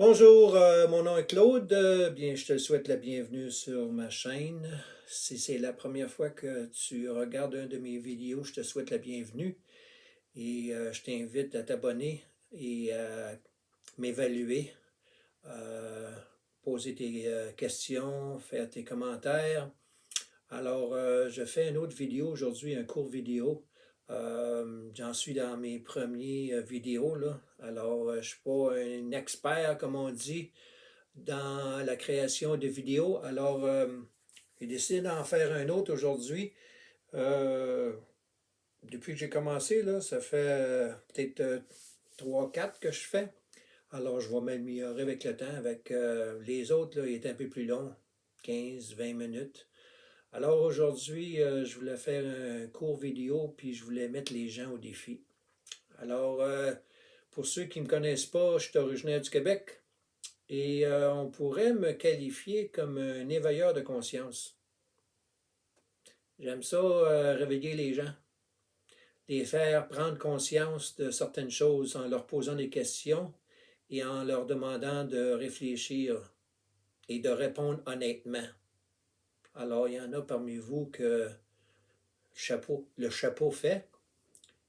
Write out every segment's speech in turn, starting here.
Bonjour, mon nom est Claude. Bien, je te souhaite la bienvenue sur ma chaîne. Si c'est la première fois que tu regardes un de mes vidéos, je te souhaite la bienvenue et je t'invite à t'abonner et à m'évaluer, euh, poser tes questions, faire tes commentaires. Alors, je fais une autre vidéo aujourd'hui, un court vidéo. J'en suis dans mes premiers vidéos, là. Alors, je ne suis pas un expert, comme on dit, dans la création de vidéos. Alors, j'ai décidé d'en faire un autre aujourd'hui. Euh, Depuis que j'ai commencé, là, ça fait peut-être 3-4 que je fais. Alors, je vais m'améliorer avec le temps. Avec les autres, là, il est un peu plus long, 15-20 minutes. Alors aujourd'hui, je voulais faire un court vidéo, puis je voulais mettre les gens au défi. Alors, pour ceux qui ne me connaissent pas, je suis originaire du Québec et on pourrait me qualifier comme un éveilleur de conscience. J'aime ça, réveiller les gens, les faire prendre conscience de certaines choses en leur posant des questions et en leur demandant de réfléchir et de répondre honnêtement. Alors, il y en a parmi vous que le chapeau fait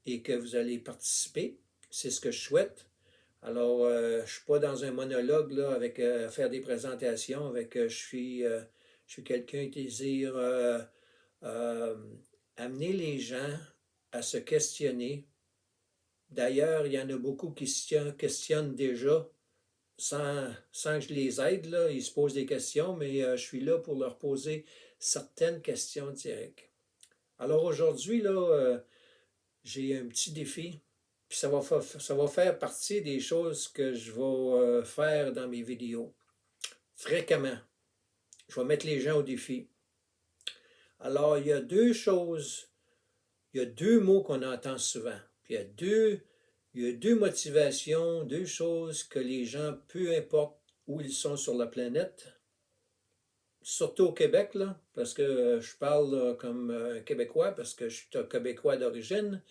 et que vous allez participer. C'est ce que je souhaite. Alors, je ne suis pas dans un monologue là, avec faire des présentations, avec je suis quelqu'un qui désire euh, amener les gens à se questionner. D'ailleurs, il y en a beaucoup qui se questionnent déjà sans que je les aide. Là. Ils se posent des questions, mais je suis là pour leur poser certaines questions directes. Alors aujourd'hui, là, j'ai un petit défi. Puis ça va faire partie des choses que je vais faire dans mes vidéos. Fréquemment. Je vais mettre les gens au défi. Alors, il y a deux choses, il y a deux mots qu'on entend souvent. Puis il y a deux motivations, deux choses que les gens, peu importe où ils sont sur la planète, surtout au Québec, là, parce que je parle comme un Québécois, parce que je suis un Québécois d'origine.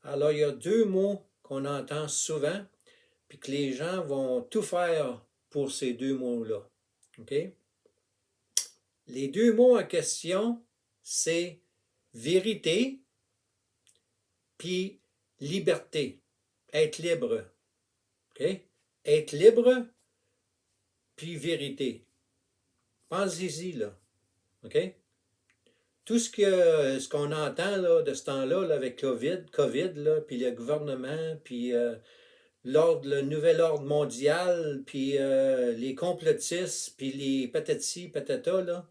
Alors, il y a deux mots qu'on entend souvent, puis que les gens vont tout faire pour ces deux mots-là. OK? Les deux mots en question, c'est vérité puis liberté. Être libre. OK? Être libre puis vérité. Pensez-y, là. OK? Tout ce qu'on entend là, de ce temps-là là, avec COVID là, puis le gouvernement, puis le nouvel ordre mondial, puis les complotistes, puis les patati patata, là,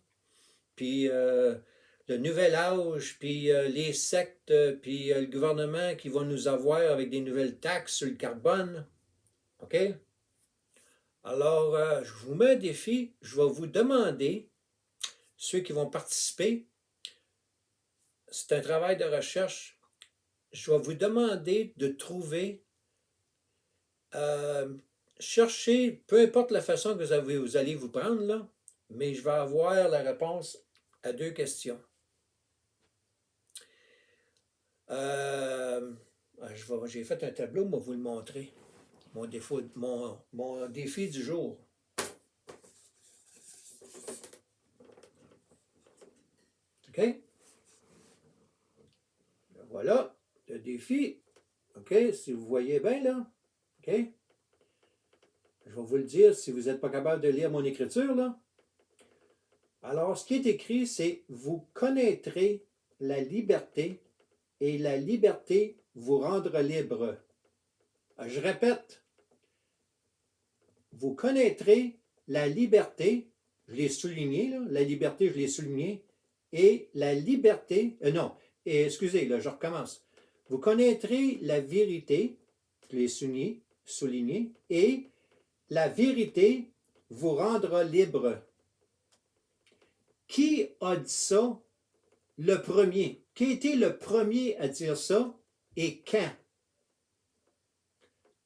puis le nouvel âge, puis les sectes, puis le gouvernement qui va nous avoir avec des nouvelles taxes sur le carbone. OK? Alors, je vous mets un défi. Je vais vous demander, ceux qui vont participer, c'est un travail de recherche, je vais vous demander de trouver, euh, chercher, peu importe la façon que vous allez vous prendre, là, mais je vais avoir la réponse à deux questions. Euh, j'ai fait un tableau, moi, vous le montrer. Mon défi du jour. OK? Voilà, le défi. OK? Si vous voyez bien, là. OK? Je vais vous le dire si vous n'êtes pas capable de lire mon écriture, là. Alors, ce qui est écrit, c'est vous connaîtrez la liberté et la liberté vous rendra libre. Je répète, vous connaîtrez la liberté, je l'ai souligné, là, la liberté, je l'ai souligné, et la liberté, non, et excusez, là, je recommence. Vous connaîtrez la vérité, je l'ai souligné, et la vérité vous rendra libre. Qui a dit ça? Le premier. Qui a été le premier à dire ça et quand?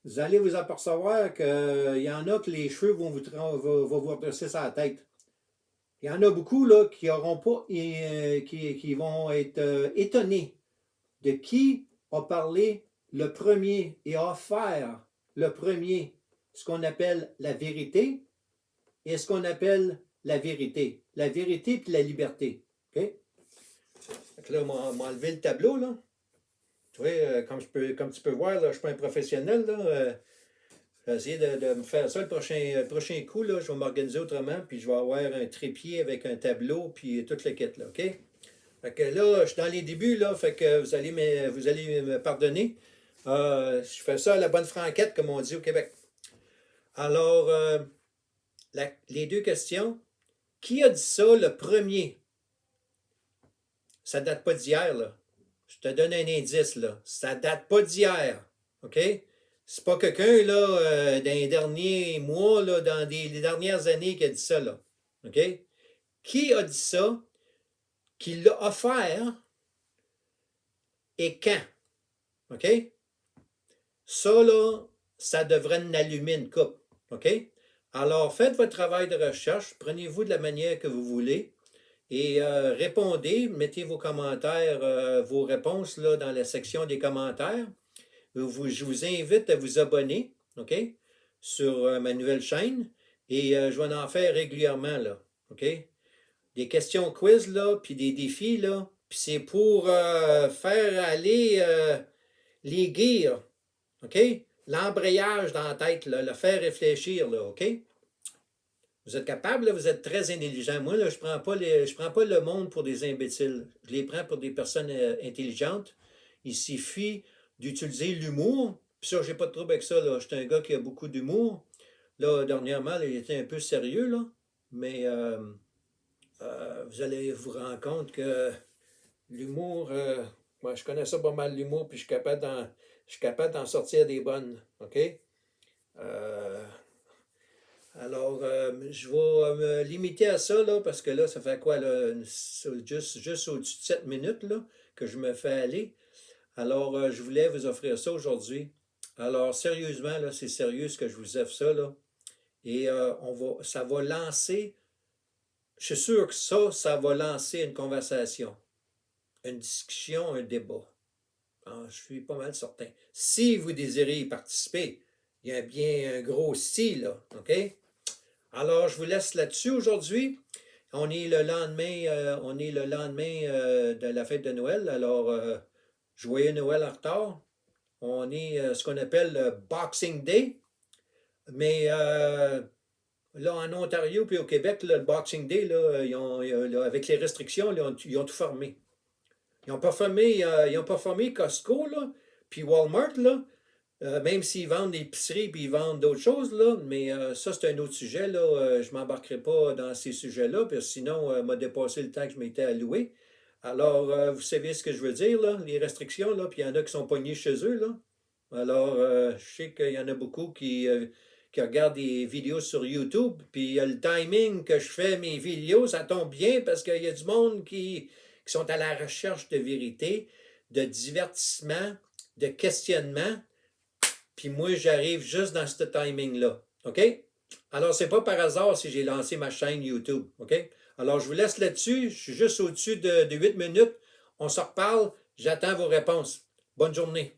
Vous allez vous apercevoir qu'il y en a que les cheveux vont vous redresser sur la tête. Il y en a beaucoup là, qui auront pas, qui vont être étonnés de qui a parlé le premier et a offert le premier ce qu'on appelle la vérité et ce qu'on appelle la vérité. La vérité puis la liberté. OK? Donc là, on m'a enlevé le tableau, là. Tu vois, comme tu peux voir, là, je ne suis pas un professionnel, là. Je vais essayer de me faire ça le prochain coup, là. Je vais m'organiser autrement, puis je vais avoir un trépied avec un tableau, puis toute la quête, là. OK? Fait que là, je suis dans les débuts, là, fait que vous allez me pardonner. Je fais ça à la bonne franquette, comme on dit au Québec. Alors, les deux questions. Qui a dit ça le premier? Ça ne date pas d'hier, là. Je te donne un indice, là. Ça ne date pas d'hier. OK? C'est pas quelqu'un, là, dans les derniers mois, là, dans les dernières années qui a dit ça, là. OK? Qui a dit ça? Qui l'a offert? Et quand? OK? Ça, là, ça devrait en allumer une coupe. OK? Alors, faites votre travail de recherche, prenez-vous de la manière que vous voulez et répondez, mettez vos commentaires, vos réponses là, dans la section des commentaires. Je vous invite à vous abonner, OK, sur ma nouvelle chaîne et je vais en faire régulièrement, là, OK? Des questions quiz, là, puis des défis, là, puis c'est pour faire aller les gears, OK? L'embrayage dans la tête, là, le faire réfléchir, là, OK? Vous êtes capable, là, vous êtes très intelligent. Moi, là, je ne prends pas le monde pour des imbéciles. Je les prends pour des personnes intelligentes. Il suffit d'utiliser l'humour. Puis ça, j'ai pas de trouble avec ça. Là. Je suis un gars qui a beaucoup d'humour. Là, dernièrement, là, il était un peu sérieux, là. Mais vous allez vous rendre compte que l'humour, moi, je connais ça pas mal l'humour, puis je suis capable d'en sortir des bonnes. OK? Alors, je vais me limiter à ça, là, parce que là, ça fait quoi, là, juste au-dessus de 7 minutes, là, que je me fais aller. Alors, je voulais vous offrir ça aujourd'hui. Alors, sérieusement, là, c'est sérieux ce que je vous offre ça, là. Et ça va lancer, je suis sûr que ça va lancer une conversation, une discussion, un débat. Alors, je suis pas mal certain. Si vous désirez y participer, il y a bien un gros si, là, OK? Alors, je vous laisse là-dessus aujourd'hui. On est le lendemain, de la fête de Noël. Alors, joyeux Noël en retard. On est ce qu'on appelle le Boxing Day. Mais là, en Ontario puis au Québec, là, le Boxing Day, là, là, avec les restrictions, là, ils ont tout fermé. Ils n'ont pas fermé Costco, là, puis Walmart, là. Même s'ils vendent des épiceries puis ils vendent d'autres choses, là, mais ça, c'est un autre sujet. Là, je ne m'embarquerai pas dans ces sujets-là, parce que sinon, m'a dépassé le temps que je m'étais alloué. Alors, vous savez ce que je veux dire, là, les restrictions, là, puis il y en a qui sont pognés chez eux, là. Alors, je sais qu'il y en a beaucoup qui regardent des vidéos sur YouTube, puis le timing que je fais mes vidéos, ça tombe bien parce qu'il y a du monde qui sont à la recherche de vérité, de divertissement, de questionnement. Puis moi, j'arrive juste dans ce timing-là. OK? Alors, c'est pas par hasard si j'ai lancé ma chaîne YouTube. OK? Alors, je vous laisse là-dessus. Je suis juste au-dessus de 8 minutes. On se reparle. J'attends vos réponses. Bonne journée.